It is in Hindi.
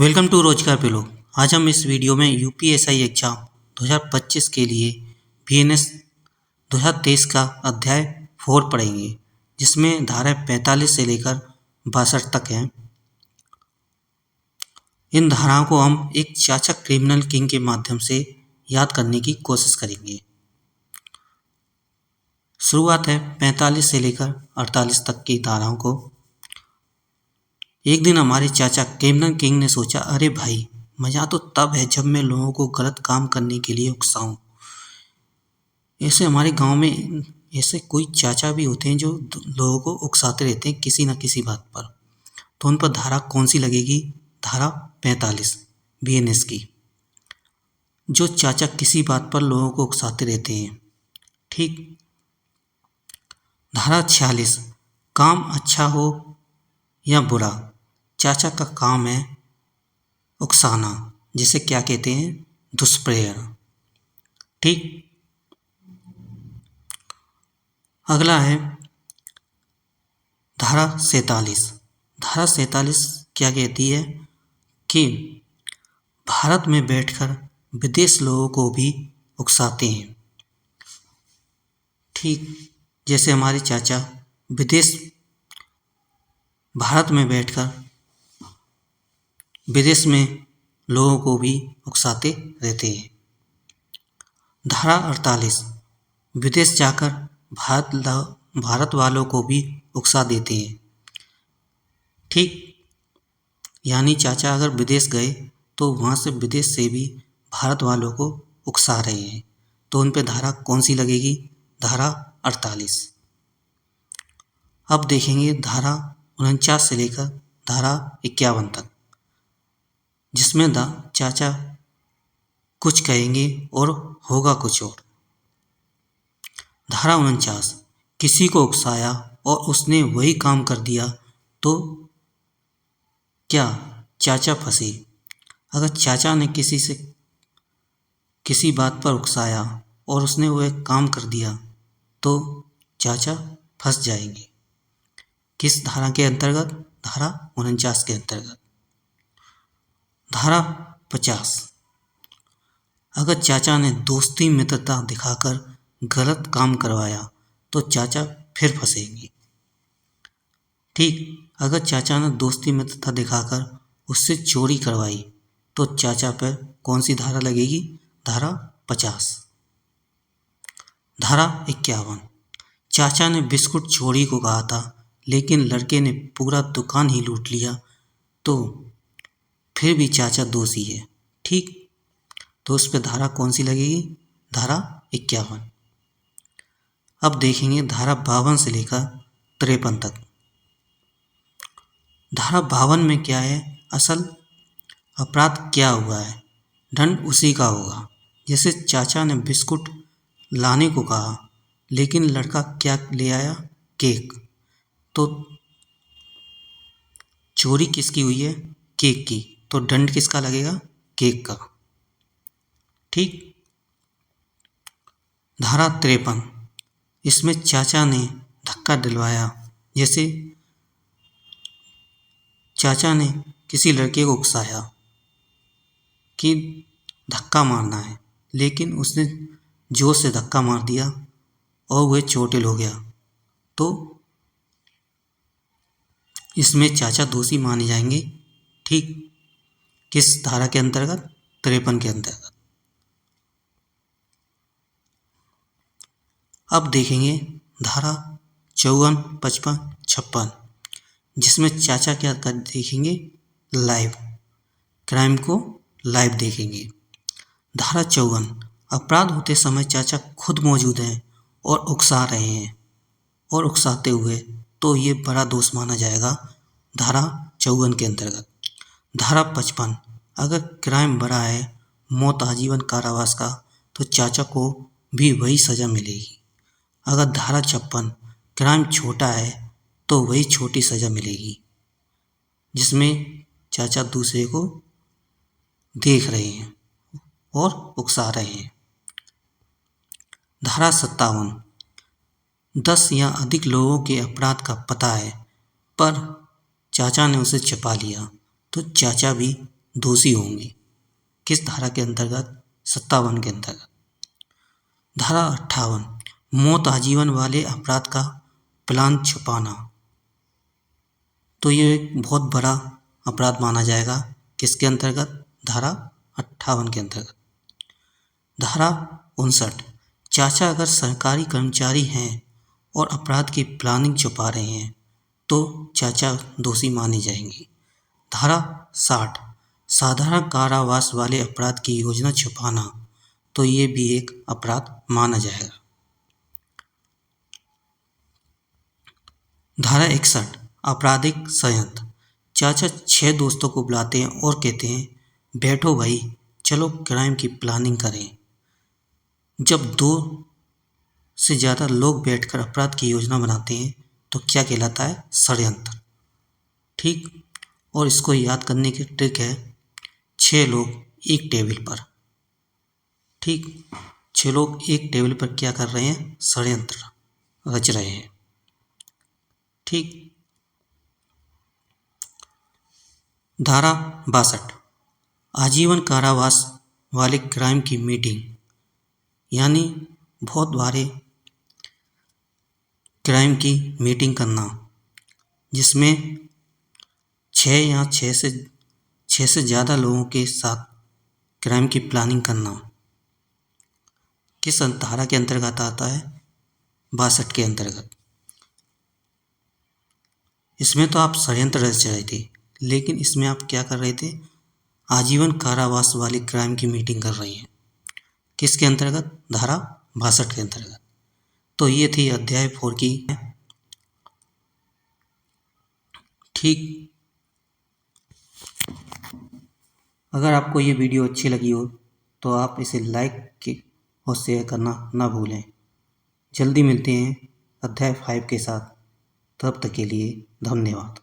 वेलकम टू रोजगार पिलो। आज हम इस वीडियो में यूपीएसआई एग्जाम 2025 के लिए बीएनएस 2023 का अध्याय 4 पढ़ेंगे, जिसमें धारा 45 से लेकर 62 तक हैं। इन धाराओं को हम एक चाचा क्रिमिनल किंग के माध्यम से याद करने की कोशिश करेंगे। शुरुआत है 45 से लेकर 48 तक की धाराओं को। एक दिन हमारे चाचा क्रिमिनल किंग ने सोचा, अरे भाई, मज़ा तो तब है जब मैं लोगों को गलत काम करने के लिए उकसाऊं। ऐसे हमारे गांव में ऐसे कोई चाचा भी होते हैं जो लोगों को उकसाते रहते हैं किसी न किसी बात पर। तो उन पर धारा कौन सी लगेगी? धारा 45 बीएनएस की। जो चाचा किसी बात पर लोगों को उकसाते रहते हैं। ठीक। धारा 46 काम अच्छा हो या बुरा, चाचा का काम है उकसाना, जिसे क्या कहते हैं? दुष्प्रेरणा। ठीक। अगला है धारा 47। धारा 47 क्या कहती है कि भारत में बैठकर विदेश लोगों को भी उकसाते हैं। ठीक। जैसे हमारे चाचा भारत में बैठकर विदेश में लोगों को भी उकसाते रहते हैं। धारा 48 विदेश जाकर भारत वालों को भी उकसा देते हैं। ठीक। यानी चाचा अगर विदेश गए तो वहाँ से विदेश से भी भारत वालों को उकसा रहे हैं। तो उन पे धारा कौन सी लगेगी? धारा 48। अब देखेंगे धारा 49 से लेकर धारा 51 तक, जिसमें चाचा कुछ कहेंगे और होगा कुछ और। धारा 49 किसी को उकसाया और उसने वही काम कर दिया तो क्या चाचा फंसे। अगर चाचा ने किसी बात पर उकसाया और उसने वह काम कर दिया तो चाचा फंस जाएंगे। किस धारा के अंतर्गत? धारा 49 के अंतर्गत। धारा 50 अगर चाचा ने दोस्ती मित्रता दिखाकर गलत काम करवाया तो चाचा फिर फंसेंगे। ठीक। अगर चाचा ने दोस्ती मित्रता दिखाकर उससे चोरी करवाई तो चाचा पर कौन सी धारा लगेगी? धारा 50। धारा 51 चाचा ने बिस्कुट चोरी को कहा था लेकिन लड़के ने पूरा दुकान ही लूट लिया तो फिर भी चाचा दोषी है। ठीक। तो उस पर धारा कौन सी लगेगी? धारा 51। अब देखेंगे धारा 52 से लेकर 53 तक। धारा 52 में क्या है? असल अपराध क्या हुआ है, दंड उसी का होगा। जैसे चाचा ने बिस्कुट लाने को कहा लेकिन लड़का क्या ले आया? केक। तो चोरी किसकी हुई है? केक की। तो दंड किसका लगेगा? केक का। ठीक। धारा 53 इसमें चाचा ने धक्का दिलवाया। जैसे चाचा ने किसी लड़के को उकसाया कि धक्का मारना है, लेकिन उसने जोर से धक्का मार दिया और वह चोटिल हो गया तो इसमें चाचा दोषी माने जाएंगे। ठीक। किस धारा के अंतर्गत? 53 के अंतर्गत। अब देखेंगे धारा 54, 55, 56, जिसमें चाचा क्या कर देखेंगे? लाइव क्राइम को लाइव देखेंगे। धारा 54 अपराध होते समय चाचा खुद मौजूद हैं और उकसा रहे हैं और उकसाते हुए तो ये बड़ा दोष माना जाएगा धारा 54 के अंतर्गत। धारा 55 अगर क्राइम बड़ा है, मौत आजीवन कारावास का, तो चाचा को भी वही सज़ा मिलेगी। अगर धारा 56 क्राइम छोटा है तो वही छोटी सज़ा मिलेगी, जिसमें चाचा दूसरे को देख रहे हैं और उकसा रहे हैं। धारा 57 10 या अधिक लोगों के अपराध का पता है पर चाचा ने उसे छिपा लिया तो चाचा भी दोषी होंगे। किस धारा के अंतर्गत? 57 के अंतर्गत। धारा 58 मौत आजीवन वाले अपराध का प्लान छुपाना। तो ये एक बहुत बड़ा अपराध माना जाएगा। किसके अंतर्गत? धारा 58 के अंतर्गत। धारा 59 चाचा अगर सरकारी कर्मचारी हैं और अपराध की प्लानिंग छुपा रहे हैं तो चाचा दोषी माने जाएंगे। धारा 60 साधारण कारावास वाले अपराध की योजना छुपाना, तो ये भी एक अपराध माना जाएगा। धारा 61 आपराधिक षड्यंत्र चाचा 6 दोस्तों को बुलाते हैं और कहते हैं बैठो भाई चलो क्राइम की प्लानिंग करें। जब 2 से ज़्यादा लोग बैठकर अपराध की योजना बनाते हैं तो क्या कहलाता है? षड्यंत्र। ठीक, और इसको याद करने की ट्रिक है 6 लोग एक टेबल पर। ठीक, 6 लोग एक टेबल पर क्या कर रहे हैं? षड्यंत्र रच रहे हैं। ठीक। धारा 62 आजीवन कारावास वाले क्राइम की मीटिंग, यानी बहुत बड़े क्राइम की मीटिंग करना जिसमें 6 या 6 से ज़्यादा लोगों के साथ क्राइम की प्लानिंग करना। किस धारा के अंतर्गत आता है? 62 के अंतर्गत। इसमें तो आप षड्यंत्र रच रहे थे, लेकिन इसमें आप क्या कर रहे थे? आजीवन कारावास वाली क्राइम की मीटिंग कर रही हैं। किसके अंतर्गत? धारा 62 के अंतर्गत। तो ये थी अध्याय 4 की। ठीक, अगर आपको ये वीडियो अच्छी लगी हो तो आप इसे लाइक और शेयर करना ना भूलें। जल्दी मिलते हैं अध्याय 5 के साथ। तब तक के लिए धन्यवाद।